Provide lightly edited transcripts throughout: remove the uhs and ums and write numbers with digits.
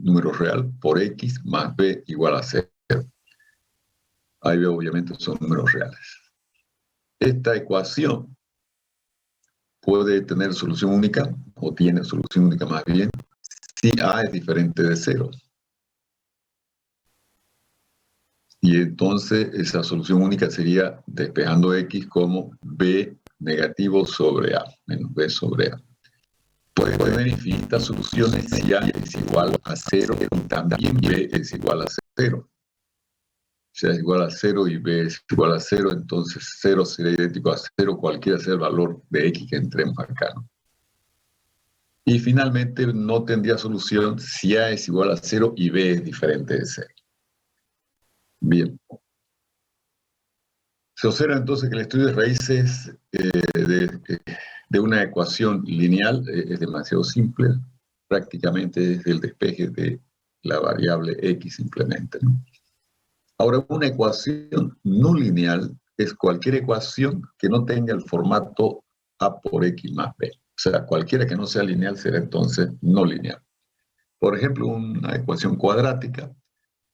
número real, por x más b igual a 0. Ahí veo, obviamente, son números reales. Esta ecuación puede tener solución única, o tiene solución única más bien, si a es diferente de 0. Y entonces esa solución única sería despejando x como b negativo sobre a, menos b sobre a. Puede tener infinitas soluciones si a es igual a 0 y también b es igual a 0. Si a es igual a 0 y b es igual a 0, entonces 0 sería idéntico a 0, cualquiera sea el valor de x que entremos acá, ¿no? Y finalmente no tendría solución si a es igual a 0 y b es diferente de 0. Bien. Se observa entonces que el estudio de raíces de una ecuación lineal es demasiado simple. Prácticamente es el despeje de la variable x simplemente, ¿no? Ahora, una ecuación no lineal es cualquier ecuación que no tenga el formato a por x más b. O sea, cualquiera que no sea lineal será entonces no lineal. Por ejemplo, una ecuación cuadrática,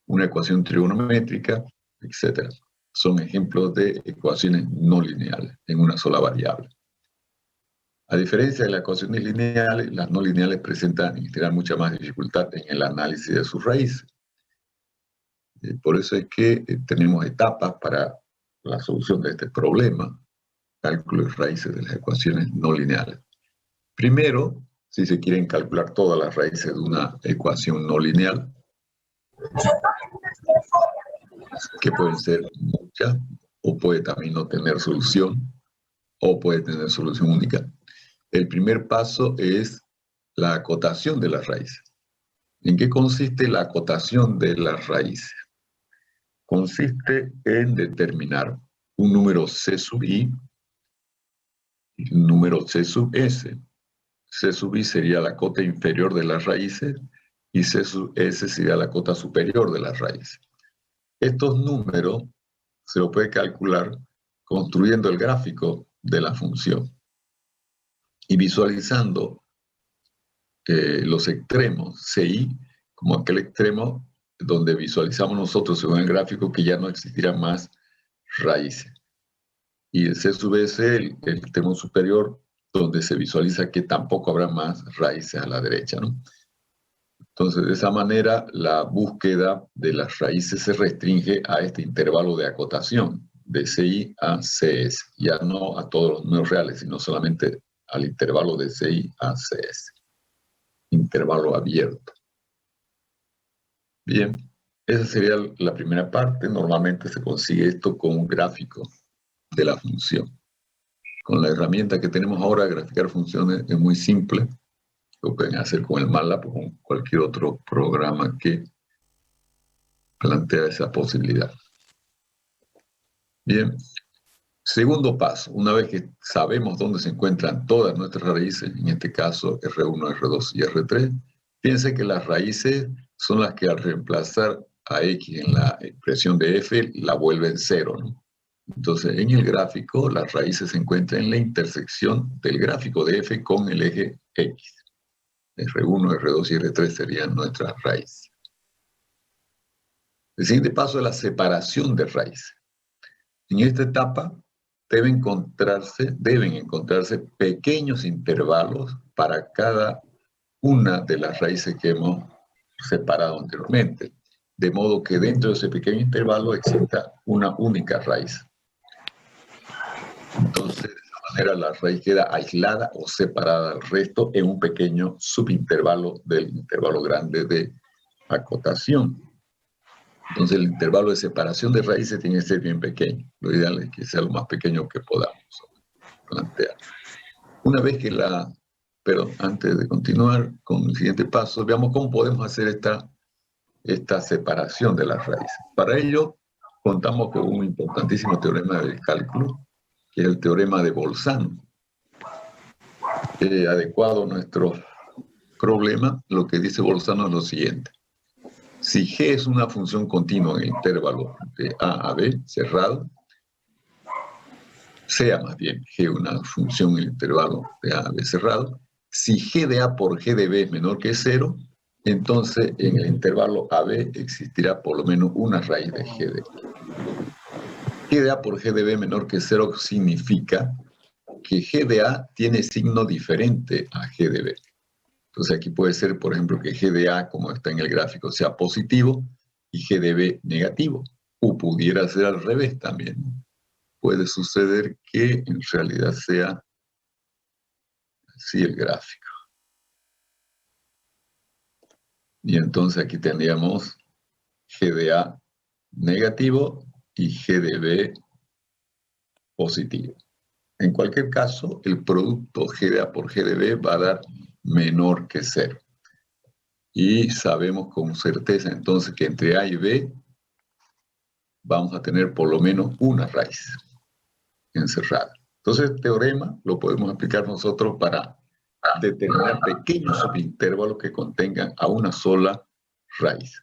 una ecuación trigonométrica, etc. Son ejemplos de ecuaciones no lineales en una sola variable. A diferencia de las ecuaciones lineales, las no lineales presentan en general mucha más dificultad en el análisis de sus raíces. Por eso es que tenemos etapas para la solución de este problema, cálculo de raíces de las ecuaciones no lineales. Primero, si se quieren calcular todas las raíces de una ecuación no lineal, que pueden ser muchas, o puede también no tener solución, o puede tener solución única. El primer paso es la acotación de las raíces. ¿En qué consiste la acotación de las raíces? Consiste en determinar un número c sub i y un número c sub s. C sub i sería la cota inferior de las raíces y c sub s sería la cota superior de las raíces. Estos números se los puede calcular construyendo el gráfico de la función y visualizando los extremos, CI, como aquel extremo donde visualizamos nosotros según el gráfico que ya no existirán más raíces. Y el C sub S, el extremo superior, donde se visualiza que tampoco habrá más raíces a la derecha, ¿no? Entonces, de esa manera, la búsqueda de las raíces se restringe a este intervalo de acotación, de CI a CS, ya no a todos los números reales, sino solamente al intervalo de CI a CS. Intervalo abierto. Bien, esa sería la primera parte. Normalmente se consigue esto con un gráfico de la función. Con la herramienta que tenemos ahora, graficar funciones es muy simple. Lo pueden hacer con el MATLAB o con cualquier otro programa que plantea esa posibilidad. Bien, segundo paso. Una vez que sabemos dónde se encuentran todas nuestras raíces, en este caso R1, R2 y R3, piensen que las raíces son las que al reemplazar a X en la expresión de F la vuelven cero, ¿no? Entonces, en el gráfico, las raíces se encuentran en la intersección del gráfico de F con el eje X. R1, R2 y R3 serían nuestras raíces. El siguiente paso es la separación de raíces. En esta etapa deben encontrarse pequeños intervalos para cada una de las raíces que hemos separado anteriormente, de modo que dentro de ese pequeño intervalo exista una única raíz. Entonces, de esa manera la raíz queda aislada o separada del resto en un pequeño subintervalo del intervalo grande de acotación. Entonces, el intervalo de separación de raíces tiene que ser bien pequeño. Lo ideal es que sea lo más pequeño que podamos plantear. Una vez que pero antes de continuar con el siguiente paso, veamos cómo podemos hacer esta separación de las raíces. Para ello, contamos con un importantísimo teorema del cálculo, que es el teorema de Bolzano. Adecuado a nuestro problema, lo que dice Bolzano es lo siguiente. Si G es una función continua en el intervalo de A a B cerrado, sea más bien G una función en el intervalo de A a B cerrado, si G de A por G de B es menor que 0, entonces en el intervalo AB existirá por lo menos una raíz de G de X. G de A por G de B menor que 0 significa que G de A tiene signo diferente a G de B. Entonces aquí puede ser, por ejemplo, que G de A, como está en el gráfico, sea positivo y G de B negativo. O pudiera ser al revés también. Puede suceder que en realidad sea así el gráfico. Y entonces aquí tendríamos G de A negativo y G de B positivo. En cualquier caso, el producto G de A por G de B va a dar menor que 0. Y sabemos con certeza entonces que entre A y B vamos a tener por lo menos una raíz encerrada. Entonces, el teorema lo podemos aplicar nosotros para determinar pequeños subintervalos que contengan a una sola raíz.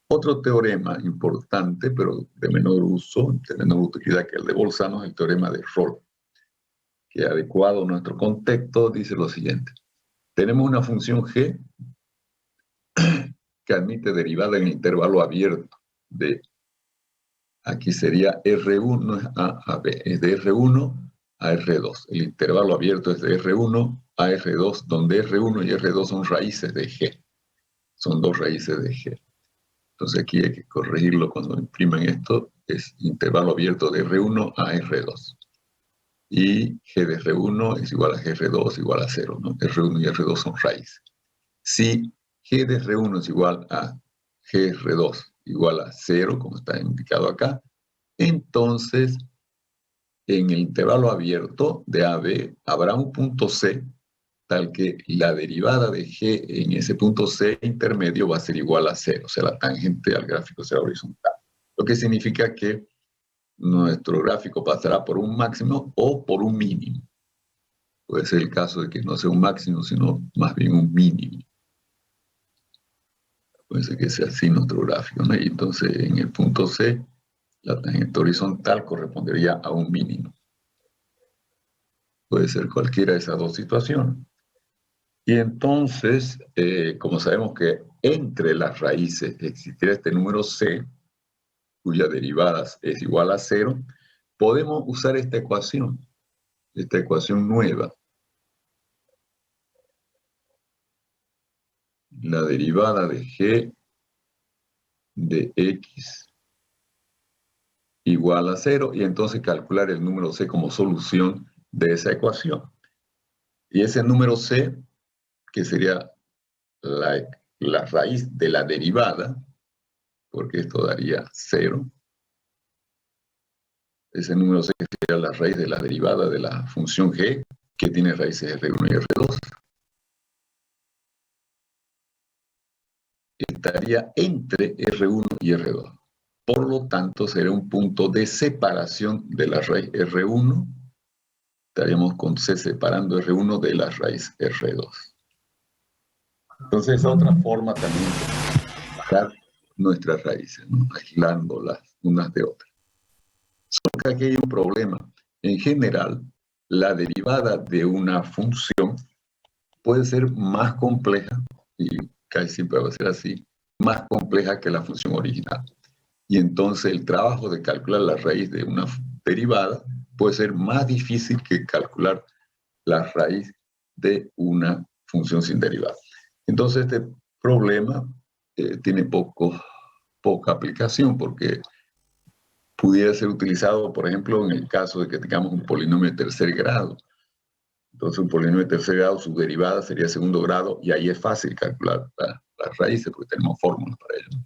Otro teorema importante, pero de menor uso, de menor utilidad que el de Bolzano, es el teorema de Rolle, que adecuado a nuestro contexto dice lo siguiente. Tenemos una función g que admite derivada en el intervalo abierto de, aquí sería R1 a B, es de R1 a R2. El intervalo abierto es de R1 a R2, donde R1 y R2 son raíces de G. Son dos raíces de G. Entonces aquí hay que corregirlo cuando imprimen esto, es intervalo abierto de R1 a R2. Y G de R1 es igual a GR2 igual a 0, ¿no? R1 y R2 son raíces. Si G de R1 es igual a GR2 igual a 0, como está indicado acá, entonces en el intervalo abierto de AB habrá un punto C tal que la derivada de G en ese punto C intermedio va a ser igual a 0, o sea, la tangente al gráfico será horizontal. Lo que significa que nuestro gráfico pasará por un máximo o por un mínimo. Puede ser el caso de que no sea un máximo, sino más bien un mínimo. Puede ser que sea así nuestro gráfico, ¿no? Y entonces en el punto C, la tangente horizontal correspondería a un mínimo. Puede ser cualquiera de esas dos situaciones. Y entonces, como sabemos que entre las raíces existirá este número C, cuya derivada es igual a 0, podemos usar esta ecuación nueva. La derivada de G de X igual a 0, y entonces calcular el número C como solución de esa ecuación. Y ese número C, que sería la raíz de la derivada, porque esto daría 0, ese número C sería la raíz de la derivada de la función G, que tiene raíces R1 y R2, estaría entre R1 y R2. Por lo tanto, será un punto de separación de la raíz R1. Estaríamos con C separando R1 de la raíz R2. Entonces, esa otra forma también de separar nuestras raíces, ¿no? Aislándolas unas de otras. Solo que aquí hay un problema. En general, la derivada de una función puede ser más compleja, y casi siempre va a ser así, más compleja que la función original. Y entonces el trabajo de calcular la raíz de una derivada puede ser más difícil que calcular la raíz de una función sin derivada. Entonces este problema tiene poca aplicación, porque pudiera ser utilizado, por ejemplo, en el caso de que tengamos un polinomio de tercer grado. Entonces un polinomio de tercer grado, su derivada sería segundo grado, y ahí es fácil calcular las raíces porque tenemos fórmulas para ello.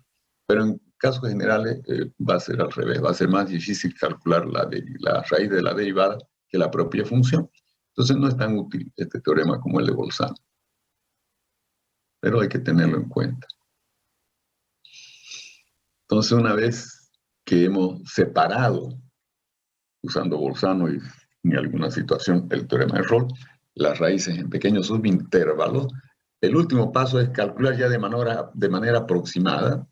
Pero en casos generales va a ser al revés, va a ser más difícil calcular la raíz de la derivada que la propia función. Entonces no es tan útil este teorema como el de Bolzano, pero hay que tenerlo en cuenta. Entonces, una vez que hemos separado, usando Bolzano y en alguna situación el teorema de Rolle, las raíces en pequeños subintervalos, el último paso es calcular ya de manera aproximada,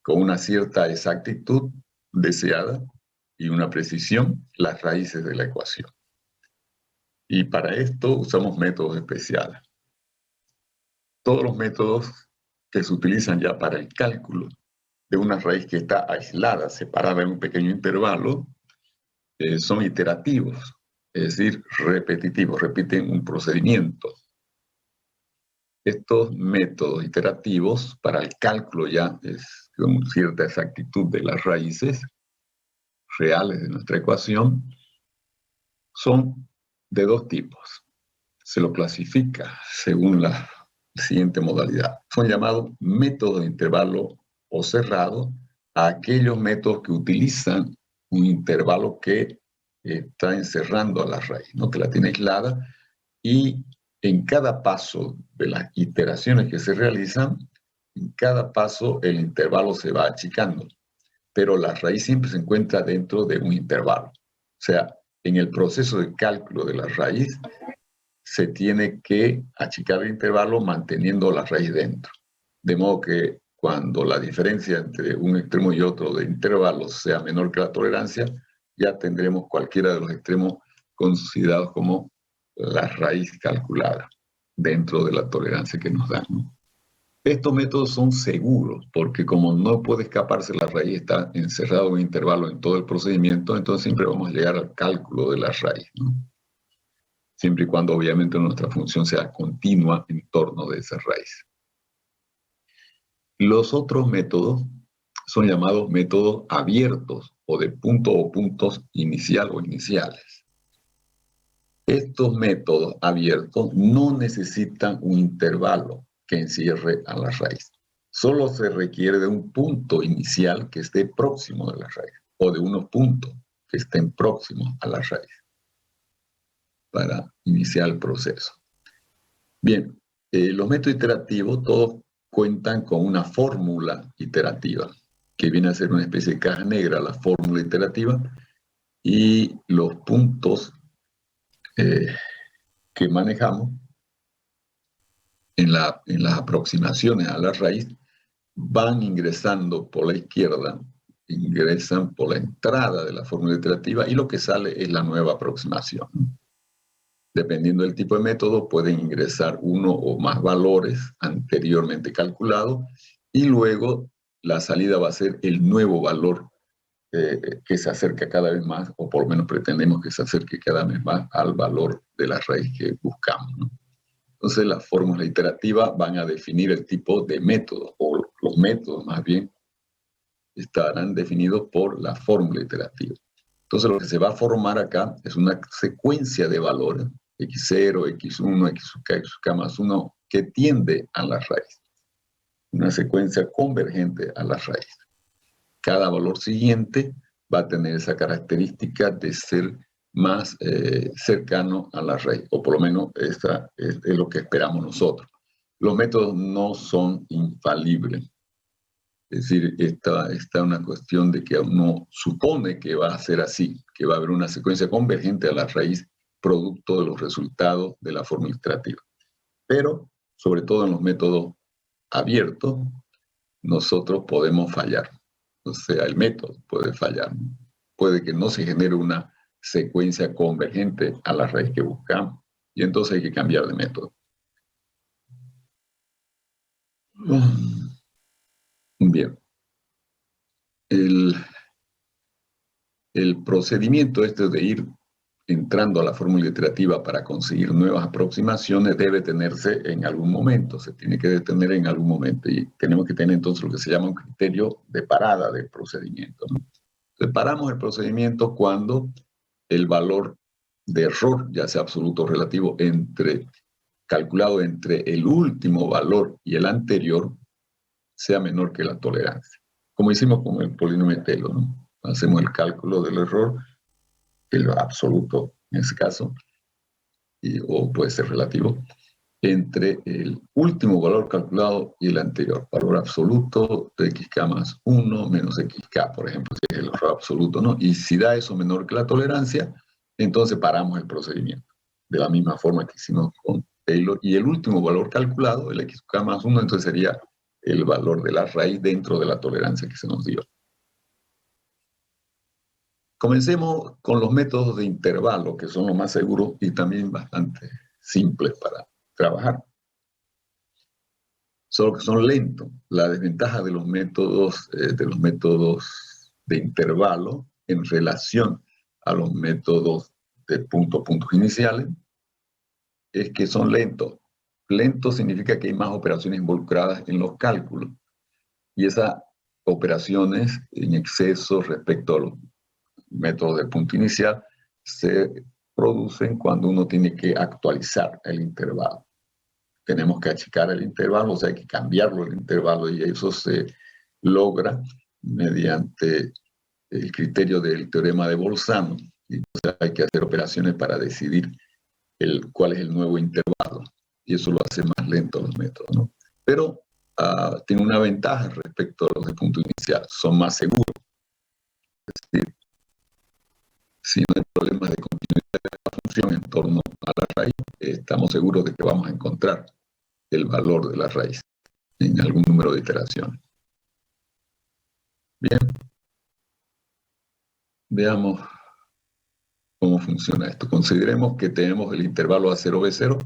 con una cierta exactitud deseada y una precisión, las raíces de la ecuación. Y para esto usamos métodos especiales. todos los métodos que se utilizan ya para el cálculo de una raíz que está aislada, separada en un pequeño intervalo, son iterativos, es decir, repetitivos, repiten un procedimiento. Estos métodos iterativos para el cálculo ya es con cierta exactitud de las raíces reales de nuestra ecuación, son de dos tipos. Se lo clasifica según la siguiente modalidad. Son llamados métodos de intervalo o cerrado a aquellos métodos que utilizan un intervalo que está encerrando a la raíz, ¿no? Que la tiene aislada, y en cada paso de las iteraciones que se realizan, en cada paso el intervalo se va achicando, pero la raíz siempre se encuentra dentro de un intervalo. O sea, en el proceso de cálculo de la raíz se tiene que achicar el intervalo manteniendo la raíz dentro. De modo que cuando la diferencia entre un extremo y otro de intervalos sea menor que la tolerancia, ya tendremos cualquiera de los extremos considerados como la raíz calculada dentro de la tolerancia que nos dan, ¿no? Estos métodos son seguros porque como no puede escaparse la raíz, está encerrado en un intervalo en todo el procedimiento, entonces siempre vamos a llegar al cálculo de la raíz, ¿no? Siempre y cuando obviamente nuestra función sea continua en torno de esa raíz. Los otros métodos son llamados métodos abiertos o de punto o puntos inicial o iniciales. Estos métodos abiertos no necesitan un intervalo que encierre a la raíz. Solo se requiere de un punto inicial que esté próximo de la raíz o de unos puntos que estén próximos a la raíz para iniciar el proceso. Bien, los métodos iterativos todos cuentan con una fórmula iterativa, que viene a ser una especie de caja negra, la fórmula iterativa, y los puntos que manejamos en las aproximaciones a la raíz van ingresando por la izquierda, ingresan por la entrada de la fórmula iterativa y lo que sale es la nueva aproximación. Dependiendo del tipo de método, pueden ingresar uno o más valores anteriormente calculados y luego la salida va a ser el nuevo valor que se acerca cada vez más, o por lo menos pretendemos que se acerque cada vez más al valor de la raíz que buscamos, ¿no? Entonces las fórmulas iterativas van a definir el tipo de método, o los métodos más bien estarán definidos por la fórmula iterativa. Entonces lo que se va a formar acá es una secuencia de valores, x0, x1, xk más 1, que tiende a la raíz. Una secuencia convergente a la raíz. Cada valor siguiente va a tener esa característica de ser más cercano a la raíz, o por lo menos esta es lo que esperamos nosotros. Los métodos no son infalibles. Es decir, está una cuestión de que uno supone que va a ser así, que va a haber una secuencia convergente a la raíz producto de los resultados de la fórmula iterativa. Pero, sobre todo en los métodos abiertos, nosotros podemos fallar. O sea, el método puede fallar. Puede que no se genere una secuencia convergente a la raíz que buscamos y entonces hay que cambiar de método. Bien. El procedimiento este de ir entrando a la fórmula iterativa para conseguir nuevas aproximaciones debe tenerse en algún momento, se tiene que detener en algún momento y tenemos que tener entonces lo que se llama un criterio de parada del procedimiento, ¿no? Separamos el procedimiento cuando el valor de error, ya sea absoluto o relativo, calculado entre el último valor y el anterior, sea menor que la tolerancia. Como hicimos con el polinomio Taylor, ¿no? Hacemos el cálculo del error, el absoluto en ese caso, o puede ser relativo, entre el último valor calculado y el anterior. Valor absoluto de xk más 1 menos xk, por ejemplo, si es el error absoluto, ¿no? Y si da eso menor que la tolerancia, entonces paramos el procedimiento. De la misma forma que hicimos con Taylor. Y el último valor calculado, el xk más 1, entonces sería el valor de la raíz dentro de la tolerancia que se nos dio. Comencemos con los métodos de intervalo, que son los más seguros y también bastante simples para trabajar. solo que son lentos. La desventaja de los métodos de intervalo en relación a los métodos de puntos iniciales es que son lentos. Lento significa que hay más operaciones involucradas en los cálculos. Y esas operaciones en exceso respecto a los métodos de punto inicial se producen cuando uno tiene que actualizar el intervalo. Tenemos que achicar el intervalo, o sea, hay que cambiarlo el intervalo, y eso se logra mediante el criterio del teorema de Bolzano. Y, o sea, hay que hacer operaciones para decidir cuál es el nuevo intervalo, y eso lo hace más lento los métodos, ¿no? Pero tiene una ventaja respecto a los de punto inicial, son más seguros. Es decir, si no hay problemas de continuidad de la función en torno a la raíz, estamos seguros de que vamos a encontrar el valor de la raíz en algún número de iteraciones. Bien, veamos cómo funciona esto. Consideremos que tenemos el intervalo A0B0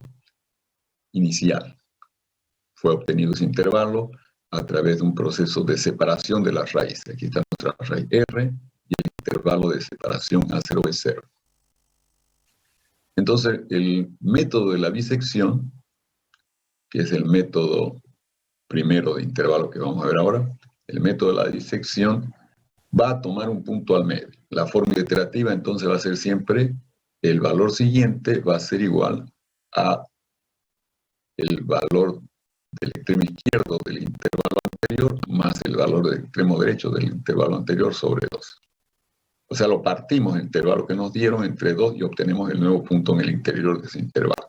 inicial. Fue obtenido ese intervalo a través de un proceso de separación de las raíces. Aquí está nuestra raíz R y el intervalo de separación A0B0. Entonces, el método de la bisección, que es el método primero de intervalo que vamos a ver ahora, el método de la disección va a tomar un punto al medio. La fórmula iterativa entonces va a ser siempre el valor siguiente va a ser igual a el valor del extremo izquierdo del intervalo anterior más el valor del extremo derecho del intervalo anterior sobre 2. O sea, lo partimos el intervalo que nos dieron entre 2 y obtenemos el nuevo punto en el interior de ese intervalo,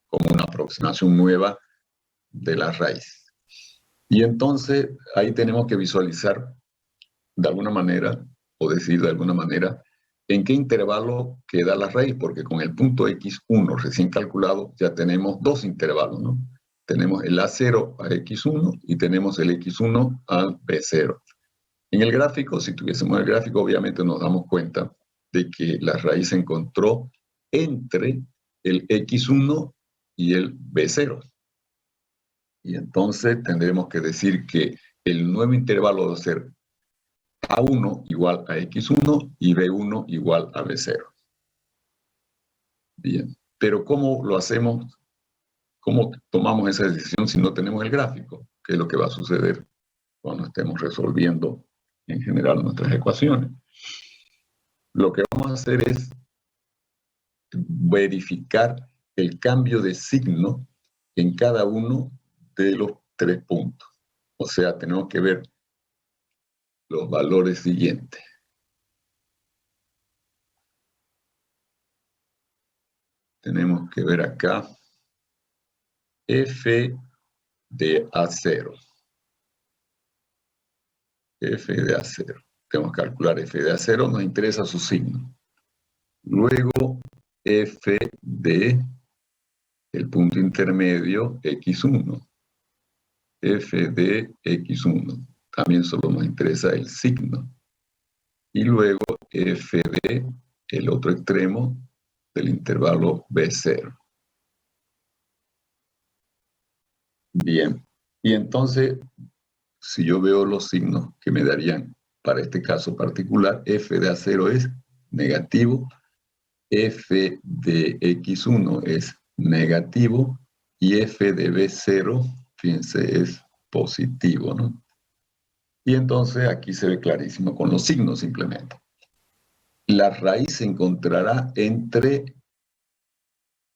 como una aproximación nueva de la raíz. Y entonces ahí tenemos que visualizar de alguna manera, o decir de alguna manera, en qué intervalo queda la raíz, porque con el punto x1 recién calculado ya tenemos dos intervalos, ¿no? Tenemos el A0 a x1 y tenemos el x1 al b0. En el gráfico, si tuviésemos el gráfico, obviamente nos damos cuenta de que la raíz se encontró entre el x1 y el b0. Y entonces tendremos que decir que el nuevo intervalo va a ser A1 igual a X1 y B1 igual a B0. Bien, pero ¿cómo lo hacemos? ¿Cómo tomamos esa decisión si no tenemos el gráfico? ¿Qué es lo que va a suceder cuando estemos resolviendo en general nuestras ecuaciones? Lo que vamos a hacer es verificar el cambio de signo en cada uno de los 3 puntos. O sea, tenemos que ver los valores siguientes. Tenemos que ver acá f de A0. F de A0. Tenemos que calcular f de A0, nos interesa su signo. Luego, f de el punto intermedio x1. F de x1. También solo nos interesa el signo. Y luego, f de el otro extremo del intervalo B0. Bien. Y entonces, si yo veo los signos que me darían para este caso particular, f de A0 es negativo, f de x1 es negativo y f de b0, fíjense, es positivo, ¿no? Y entonces aquí se ve clarísimo con los signos simplemente. La raíz se encontrará entre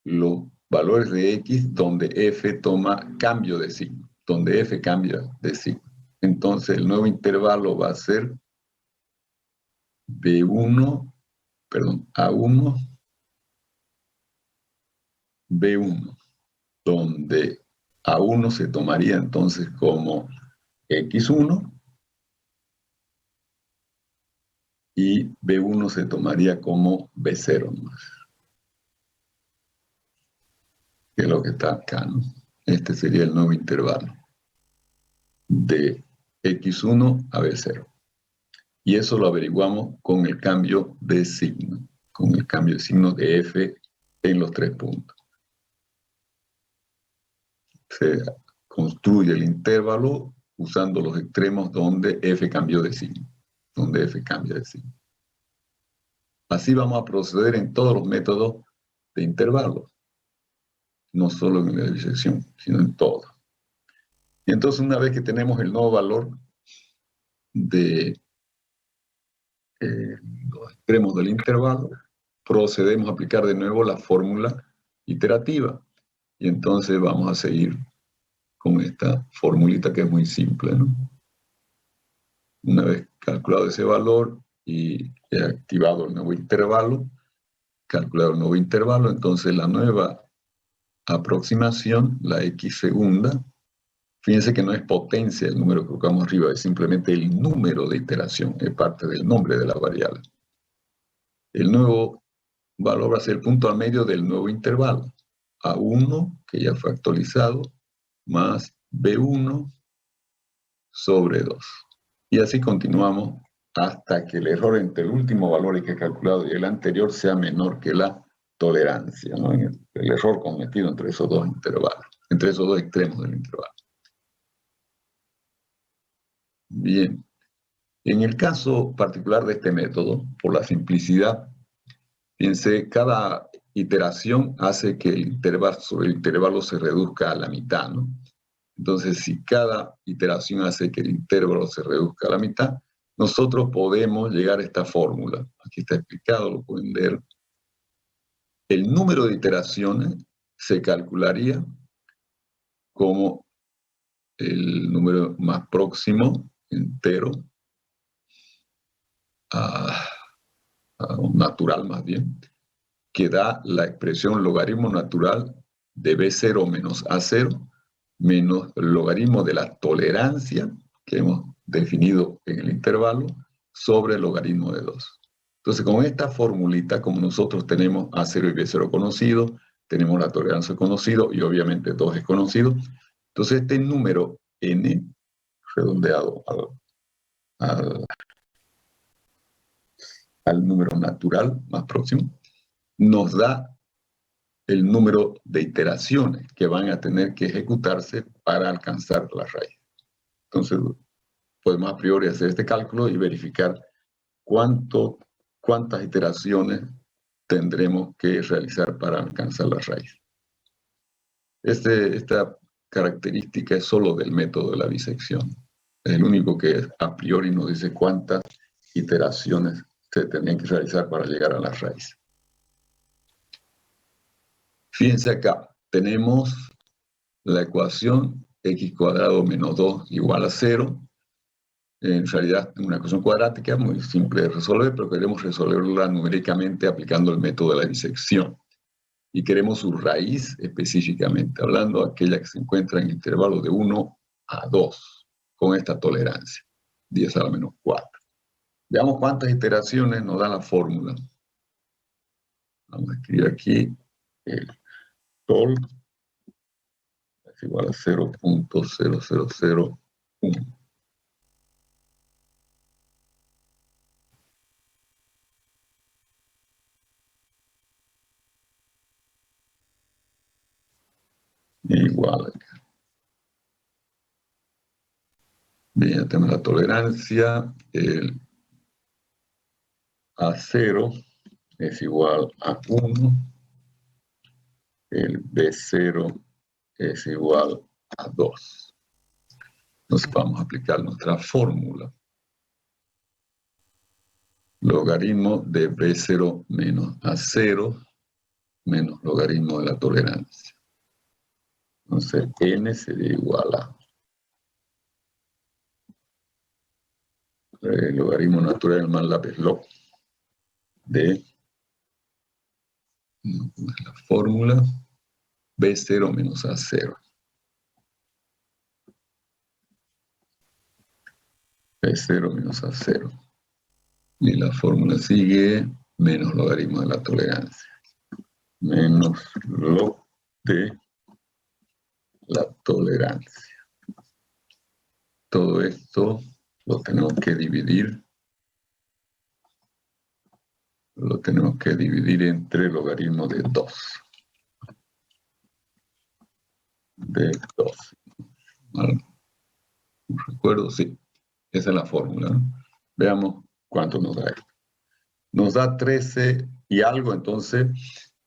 los valores de x donde f toma cambio de signo, donde f cambia de signo. Entonces el nuevo intervalo va a ser A1, B1, donde A1 se tomaría entonces como X1 y B1 se tomaría como B0 nomás. Que es lo que está acá, ¿no? Este sería el nuevo intervalo de X1 a B0. Y eso lo averiguamos con el cambio de signo, con el cambio de signo de F en los 3 puntos. Se construye el intervalo usando los extremos donde f cambió de signo. Donde f cambia de signo. Así vamos a proceder en todos los métodos de intervalos. No solo en la bisección, sino en todos. Y entonces, una vez que tenemos el nuevo valor de los extremos del intervalo, procedemos a aplicar de nuevo la fórmula iterativa. Y entonces vamos a seguir con esta formulita que es muy simple, ¿no? Una vez calculado ese valor y activado el nuevo intervalo, entonces la nueva aproximación, la x segunda, fíjense que no es potencia el número que colocamos arriba, es simplemente el número de iteración, es parte del nombre de la variable. El nuevo valor va a ser el punto al medio del nuevo intervalo, A1, que ya fue actualizado, más B1 sobre 2. Y así continuamos hasta que el error entre el último valor que he calculado y el anterior sea menor que la tolerancia, ¿no? El error cometido entre esos dos intervalos, entre esos dos extremos del intervalo. Bien. En el caso particular de este método, por la simplicidad, fíjense, cada iteración hace que el intervalo se reduzca a la mitad, ¿no? Entonces, si cada iteración hace que el intervalo se reduzca a la mitad, nosotros podemos llegar a esta fórmula. Aquí está explicado, lo pueden leer. El número de iteraciones se calcularía como el número más próximo, entero, natural más bien, que da la expresión logaritmo natural de B0 menos A0 menos el logaritmo de la tolerancia que hemos definido en el intervalo sobre el logaritmo de 2. Entonces, con esta formulita, como nosotros tenemos A0 y B0 conocido, tenemos la tolerancia conocido y obviamente 2 es conocido, entonces este número n, redondeado al número natural más próximo, nos da el número de iteraciones que van a tener que ejecutarse para alcanzar la raíz. Entonces, podemos a priori hacer este cálculo y verificar cuántas iteraciones tendremos que realizar para alcanzar la raíz. Esta característica es solo del método de la bisección. Es el único que a priori nos dice cuántas iteraciones se tendrían que realizar para llegar a la raíz. Fíjense acá, tenemos la ecuación x cuadrado menos 2 igual a 0. En realidad es una ecuación cuadrática muy simple de resolver, pero queremos resolverla numéricamente aplicando el método de la disección. Y queremos su raíz específicamente, hablando de aquella que se encuentra en el intervalo de 1 a 2, con esta tolerancia, 10 a la menos 4. Veamos cuántas iteraciones nos da la fórmula. Vamos a escribir aquí el tol es igual a 0.0001. Igual acá. Bien, ya tenemos la tolerancia. El A0 es igual a 1. El B0 es igual a 2. Entonces vamos a aplicar nuestra fórmula. Logaritmo de B0 menos A0 menos logaritmo de la tolerancia. Entonces n sería igual a el logaritmo natural más lápiz log de la fórmula B0 menos A0. B0 menos A0. Y la fórmula sigue menos logaritmo de la tolerancia. Menos log de la tolerancia. Todo esto lo tenemos que dividir. Lo tenemos que dividir entre logaritmo de 2. De 2. No recuerdo, sí. Esa es la fórmula, ¿no? Veamos cuánto nos da esto. Nos da 13 y algo, entonces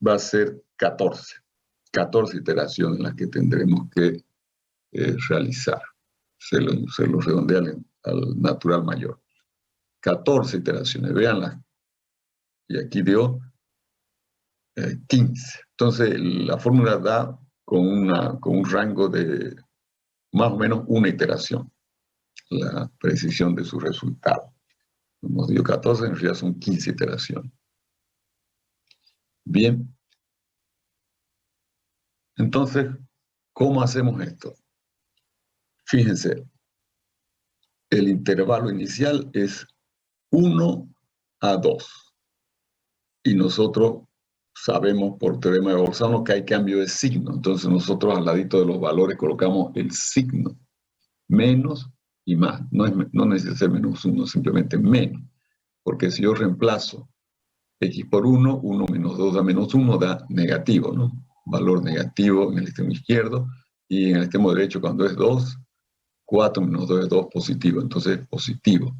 va a ser 14. 14 iteraciones las que tendremos que realizar. Se lo redondea al natural mayor. 14 iteraciones, véanlas. Y aquí dio 15. Entonces, la fórmula da con un rango de más o menos una iteración, la precisión de su resultado. Nos dio 14, en realidad son 15 iteraciones. Bien. Entonces, ¿cómo hacemos esto? Fíjense, el intervalo inicial es 1 a 2. Y nosotros sabemos por teorema de Bolzano que hay cambio de signo. Entonces nosotros al ladito de los valores colocamos el signo, menos y más. No necesita ser menos 1, simplemente menos. Porque si yo reemplazo x por 1, 1 menos 2 da menos 1, da negativo, ¿no? Valor negativo en el extremo izquierdo, y en el extremo derecho cuando es 2, 4 menos 2 es 2 positivo, entonces positivo.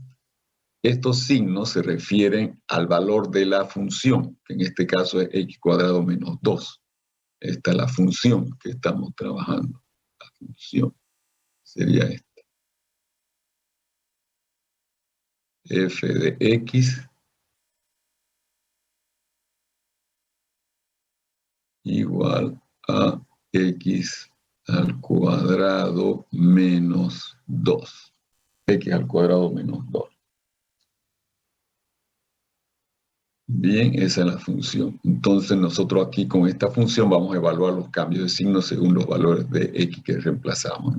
Estos signos se refieren al valor de la función, que en este caso es x cuadrado menos 2. Esta es la función que estamos trabajando. La función sería esta. F de x igual a x al cuadrado menos 2. X al cuadrado menos 2. Bien, esa es la función. Entonces nosotros aquí con esta función vamos a evaluar los cambios de signo según los valores de x que reemplazamos.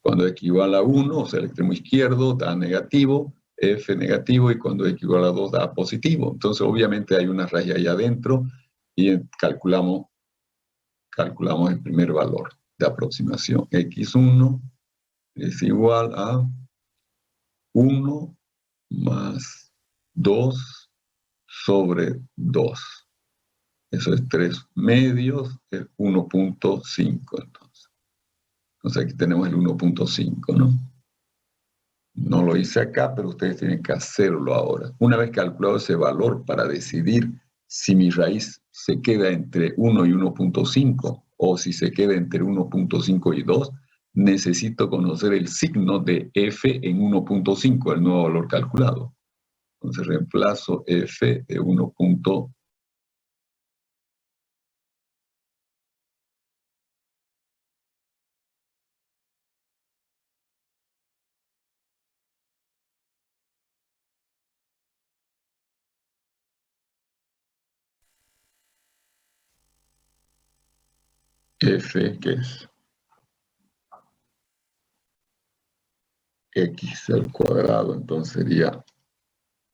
Cuando x igual a 1, o sea, el extremo izquierdo da negativo, f negativo, y cuando x igual a 2 da positivo. Entonces obviamente hay una raya ahí adentro y calculamos el primer valor de aproximación. x1 es igual a 1 más 2 sobre 2. Eso es 3 medios, es 1.5 entonces. Entonces aquí tenemos el 1.5, ¿no? No lo hice acá, pero ustedes tienen que hacerlo ahora. Una vez calculado ese valor para decidir si mi raíz se queda entre 1 y 1.5 o si se queda entre 1.5 y 2, necesito conocer el signo de f en 1.5, el nuevo valor calculado. Entonces reemplazo f de 1.5. F, que es x al cuadrado, entonces sería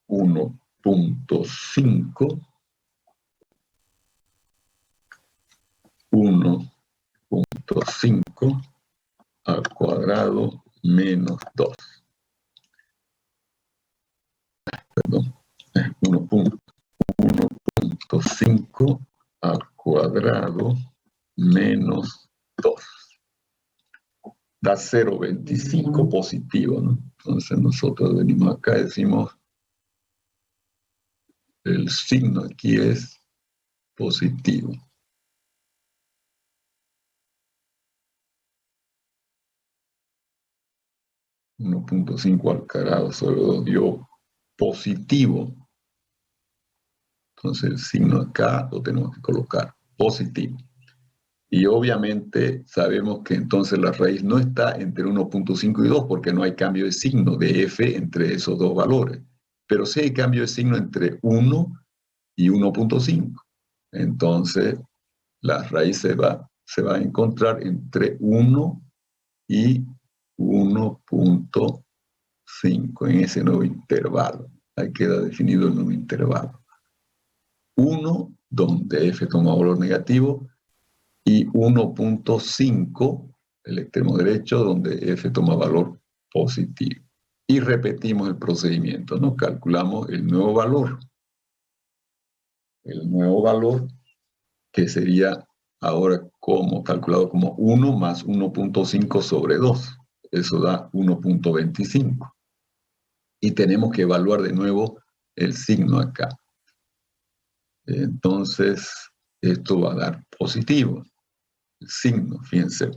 1.5, 1.5 al cuadrado menos 2. Perdón, 1.5 al cuadrado menos 2. Da 0.25 positivo, ¿no? Entonces nosotros venimos acá y decimos el signo aquí es positivo. 1.5 al cuadrado sobre 2 dio positivo. Entonces el signo acá lo tenemos que colocar positivo. Y obviamente sabemos que entonces la raíz no está entre 1.5 y 2 porque no hay cambio de signo de f entre esos dos valores. Pero sí hay cambio de signo entre 1 y 1.5. Entonces la raíz se va a encontrar entre 1 y 1.5 en ese nuevo intervalo. Ahí queda definido el nuevo intervalo. 1, donde f toma valor negativo, y 1.5, el extremo derecho, donde f toma valor positivo. Y repetimos el procedimiento, ¿no? Calculamos el nuevo valor. El nuevo valor que sería ahora calculado como 1 más 1.5 sobre 2. eso da 1.25. Y tenemos que evaluar de nuevo el signo acá. Entonces, esto va a dar positivo. El signo, fíjense.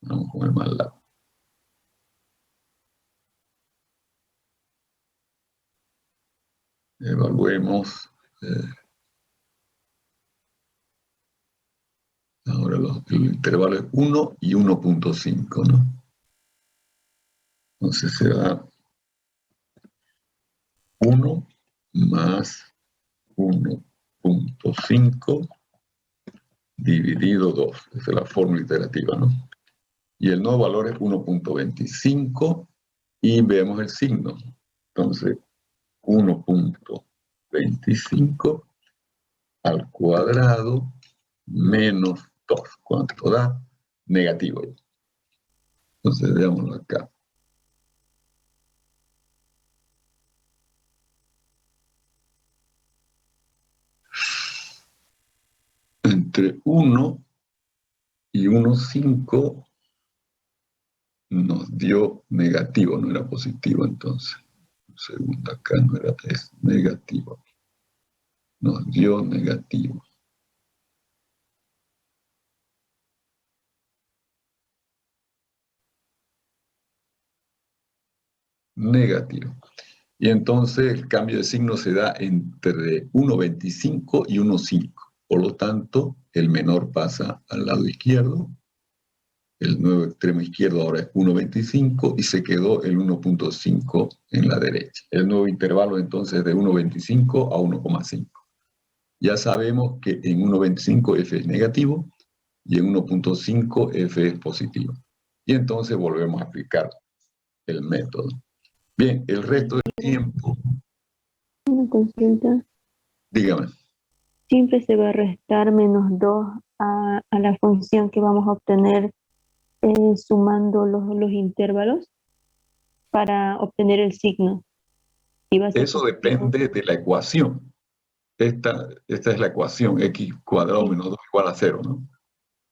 Vamos con el más lado. Evaluemos. Ahora el intervalo es 1 y 1.5, ¿no? Entonces se da 1 más 1.5 dividido 2. Esa es la fórmula iterativa, ¿no? Y el nuevo valor es 1.25 y vemos el signo. Entonces, 1.25 al cuadrado menos 2. ¿Cuánto da? Negativo. Entonces, veámoslo acá. Entre 1 y 1.5 nos dio negativo, no era positivo entonces. Un segundo, acá no era, es negativo. Nos dio negativo. Negativo. Y entonces el cambio de signo se da entre 1.25 y 1.5. Por lo tanto, el menor pasa al lado izquierdo. El nuevo extremo izquierdo ahora es 1.25 y se quedó el 1.5 en la derecha. El nuevo intervalo entonces es de 1.25 a 1.5. Ya sabemos que en 1.25 f es negativo y en 1.5 f es positivo. Y entonces volvemos a aplicar el método. Bien, el resto del tiempo. Una consulta. Dígame. Siempre se va a restar menos 2 a la función que vamos a obtener sumando los intervalos para obtener el signo. Y va a ser Eso depende de la ecuación. Esta es la ecuación, x cuadrado menos 2 igual a 0, ¿no?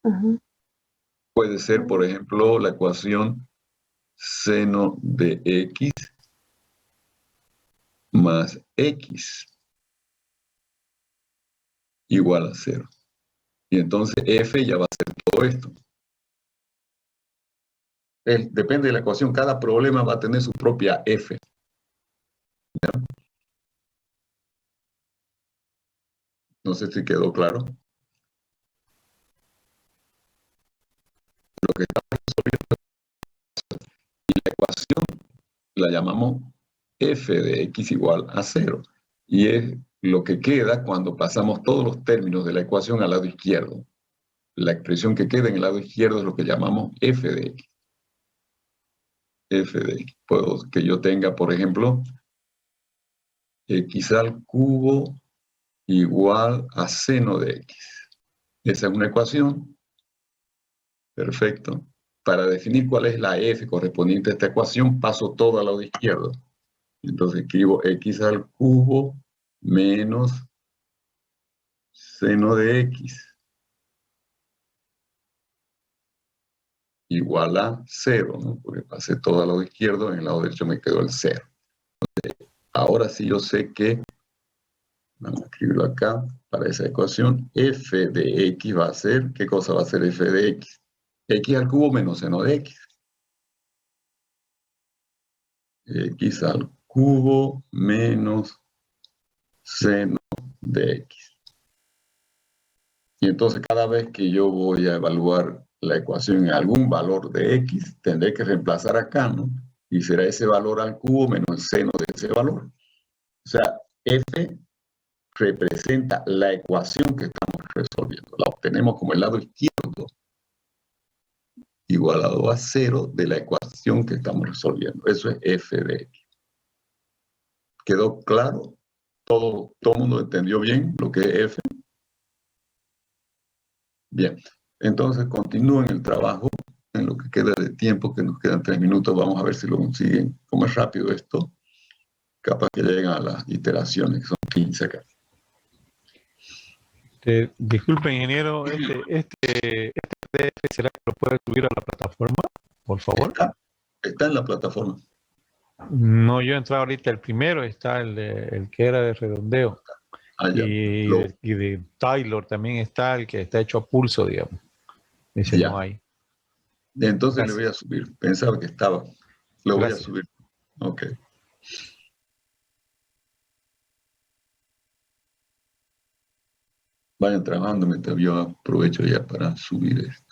Ajá. Puede ser, por ejemplo, la ecuación seno de x más x igual a 0. Y entonces f ya va a ser todo esto. Depende de la ecuación, cada problema va a tener su propia f. ¿Ya? No sé si quedó claro. Lo que estamos resolviendo y la ecuación la llamamos f de x igual a 0. Y es lo que queda cuando pasamos todos los términos de la ecuación al lado izquierdo. La expresión que queda en el lado izquierdo es lo que llamamos f de x. F de x. Puedo que yo tenga, por ejemplo, x al cubo igual a seno de x. Esa es una ecuación. Perfecto. Para definir cuál es la f correspondiente a esta ecuación, paso todo al lado izquierdo. Entonces escribo x al cubo menos seno de x igual a 0, ¿no? Porque pasé todo al lado izquierdo, en el lado derecho me quedó el 0. Ahora sí yo sé que, vamos a escribirlo acá, para esa ecuación, f de x va a ser, ¿qué cosa va a ser f de x? X al cubo menos seno de x. X al cubo menos seno de x. Y entonces cada vez que yo voy a evaluar la ecuación en algún valor de x, tendré que reemplazar acá, ¿no? Y será ese valor al cubo menos el seno de ese valor. O sea, f representa la ecuación que estamos resolviendo. La obtenemos como el lado izquierdo igualado a 0 de la ecuación que estamos resolviendo. Eso es f de x. ¿Quedó claro? ¿Todo el mundo entendió bien lo que es f? Bien, entonces continúen el trabajo en lo que queda de tiempo, que nos quedan 3 minutos. Vamos a ver si lo consiguen. Como es rápido esto, capaz que llegan a las iteraciones, que son 15 acá. Disculpe, ingeniero, este PDF, ¿será que lo puede subir a la plataforma? por favor. Está en la plataforma. No, yo he entrado ahorita el primero, está el que era de redondeo. Ah, ya. Y de Taylor también está el que está hecho a pulso, digamos. Ese Ya. no hay. Entonces le Gracias. voy a subir. Pensaba que estaba. Lo voy a Gracias. subir. Ok. Vayan trabajando mientras yo aprovecho ya para subir esto.